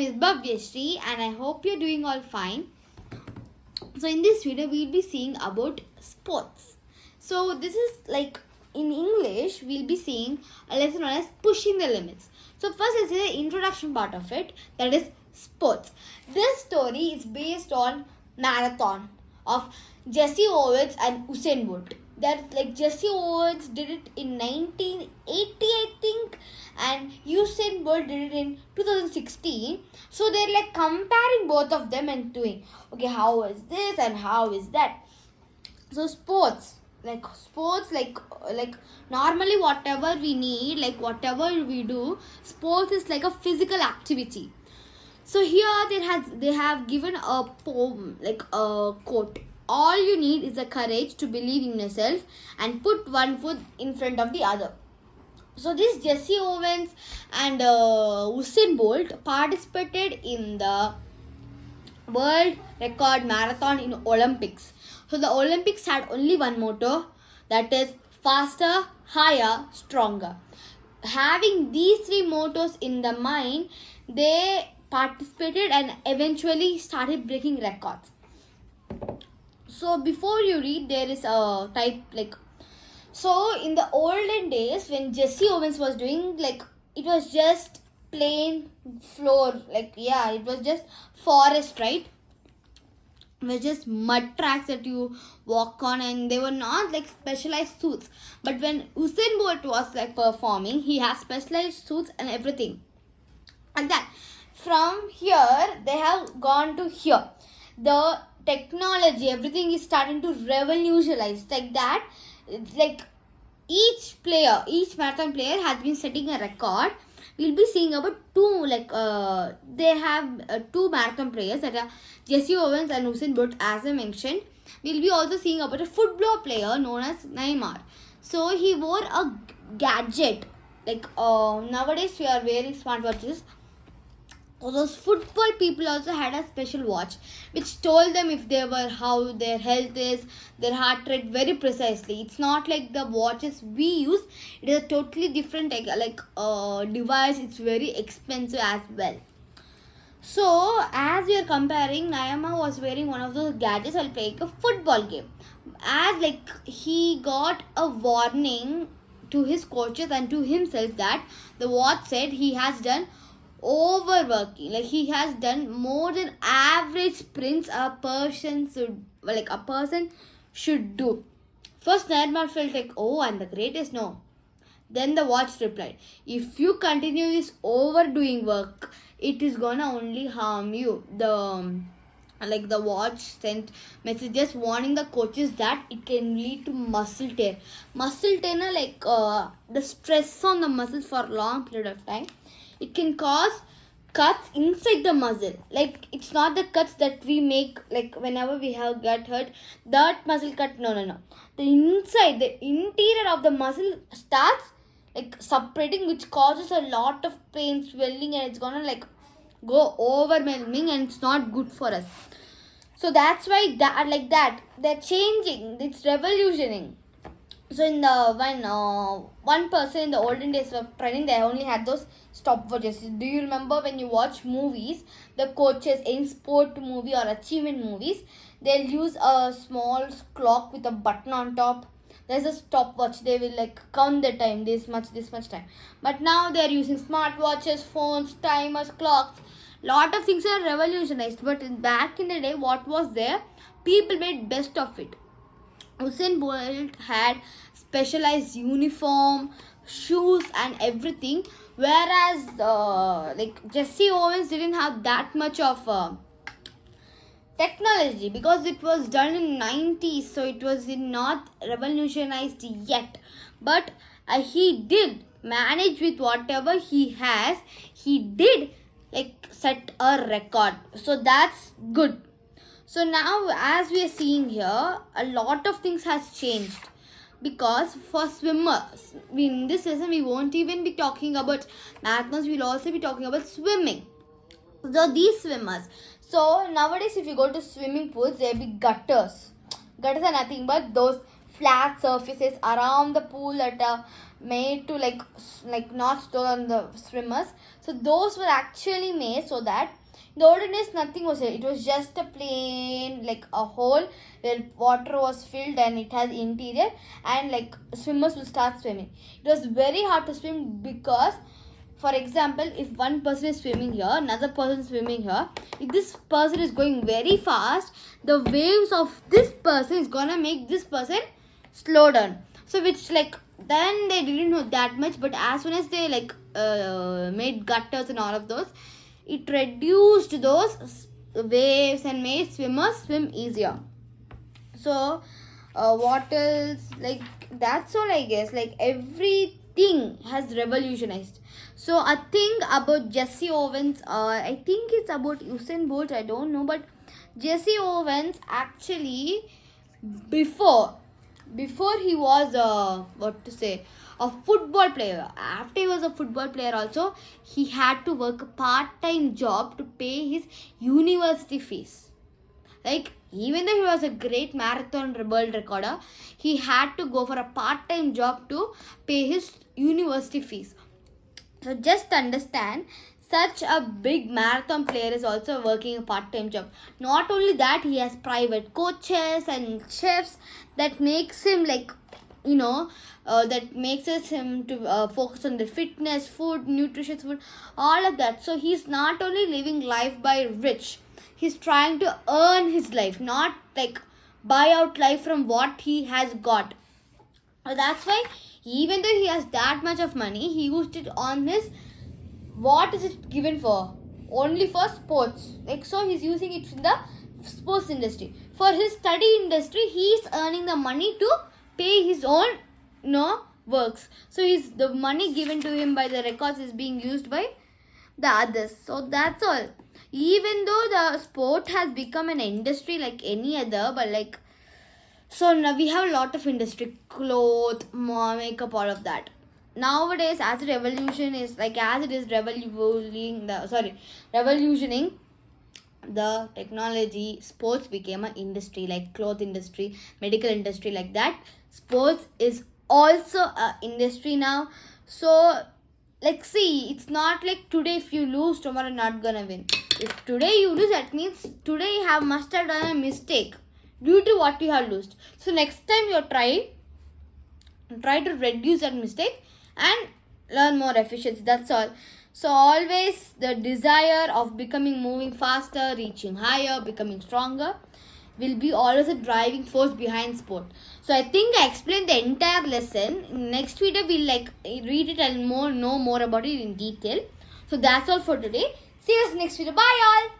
is Bhavyashree and I hope you're doing all fine. So in this video we'll be seeing about sports. So this is like in English we'll be seeing a lesson known as pushing the limits. So first let's see the introduction part of it, that is sports. This story is based on marathon of Jesse Owens and Usain Bolt. That like Jesse Owens did it in 1980 I think, and Usain Bolt did it in 2016. So they're like comparing both of them and doing, okay, how is this and how is that. So sports like normally whatever we need, like whatever we do, sports is like a physical activity. So here they have given a poem, like a quote. All you need is the courage to believe in yourself and put one foot in front of the other. So this Jesse Owens and Usain Bolt participated in the world record marathon in Olympics. So the Olympics had only one motto, that is faster, higher, stronger. Having these three mottos in the mind, they participated and eventually started breaking records. So before you read, there is a type like, so in the olden days when Jesse Owens was doing, like it was just plain floor, like yeah, it was just forest, right? It was just mud tracks that you walk on, and they were not like specialized suits. But when Usain Bolt was like performing, he has specialized suits and everything. And that from here they have gone to here. The technology, everything is starting to revolutionize like that. Like each marathon player has been setting a record. We'll be seeing about two, like they have two marathon players, that are Jesse Owens and Usain Bolt, as I mentioned. We'll be also seeing about a football player known as Neymar. So he wore a gadget, like nowadays we are wearing smartwatches. Those football people also had a special watch which told them if they were, how their health is, their heart rate very precisely. It's not like the watches we use. It is a totally different device. It's very expensive as well. So as we are comparing, Neymar was wearing one of those gadgets while playing a football game. As like he got a warning to his coaches and to himself that the watch said he has done overworking, like he has done more than average sprints a person should do. First Neymar felt like, oh, I'm the greatest. No. Then the watch replied, if you continue this overdoing work, it is gonna only harm you. The watch sent messages warning the coaches that it can lead to muscle tear. Muscle tear, the stress on the muscles for a long period of time. It can cause cuts inside the muscle. Like it's not the cuts that we make like whenever we have get hurt, that muscle cut. No. The inside, the interior of the muscle starts like separating, which causes a lot of pain, swelling, and it's gonna like go overwhelming, and it's not good for us. So that's why they're changing. It's revolutioning. So in the one person in the olden days of training, they only had those stopwatches. Do you remember when you watch movies, the coaches in sport movie or achievement movies, they'll use a small clock with a button on top. There's a stopwatch. They will like count the time, this much time. But now they're using smartwatches, phones, timers, clocks. Lot of things are revolutionized. But back in the day, what was there? People made best of it. Usain Bolt had specialized uniform, shoes and everything, whereas Jesse Owens didn't have that much of technology because it was done in 90s, so it was not revolutionized yet. But he did manage with whatever he has. He did like set a record, so that's good. So now as we are seeing here, a lot of things has changed, because for swimmers, in this lesson we won't even be talking about marathons, we'll also be talking about swimming. So these swimmers, so nowadays if you go to swimming pools, there will be gutters. Gutters are nothing but those flat surfaces around the pool that are made to like not store on the swimmers. So those were actually made so that in the olden days nothing was there. It was just a plain like a hole where water was filled and it has interior, and like swimmers will start swimming. It was very hard to swim because, for example, if one person is swimming here, another person is swimming here, if this person is going very fast, the waves of this person is gonna make this person slow down. So which like then they didn't know that much, but as soon as they like made gutters and all of those, it reduced those waves and made swimmers swim easier. So what else? Like that's all I guess. Like everything has revolutionized. So a thing about Jesse Owens, I think it's about Usain Bolt, I don't know, but Jesse Owens actually before he was a football player. After he was a football player also, he had to work a part-time job to pay his university fees. Like even though he was a great marathon world recorder, he had to go for a part-time job to pay his university fees. So just understand, such a big marathon player is also working a part-time job. Not only that, he has private coaches and chefs that makes him like, that makes him to focus on the fitness, food, nutritious food, all of that. So he's not only living life by rich, he's trying to earn his life, not like buy out life from what he has got. So that's why even though he has that much of money, he used it on his, what is it given for? Only for sports. Like so he's using it in the sports industry. For his study industry, he's earning the money to pay his own works. So the money given to him by the records is being used by the others. So that's all. Even though the sport has become an industry like any other, but like, so now we have a lot of industry, clothes, makeup, all of that. Nowadays, as it is revolutioning the technology, sports became an industry like cloth industry, medical industry, like that. Sports is also an industry now. So like see, it's not like today if you lose, tomorrow not gonna win. If today you lose, that means today you must have done a mistake due to what you have lost. So next time you try to reduce that mistake and learn more efficiency. That's all. So always the desire of moving faster, reaching higher, becoming stronger will be always a driving force behind sport. So I think I explained the entire lesson. In next video we'll read it and know more about it in detail. So that's all for today. See you next video. Bye all.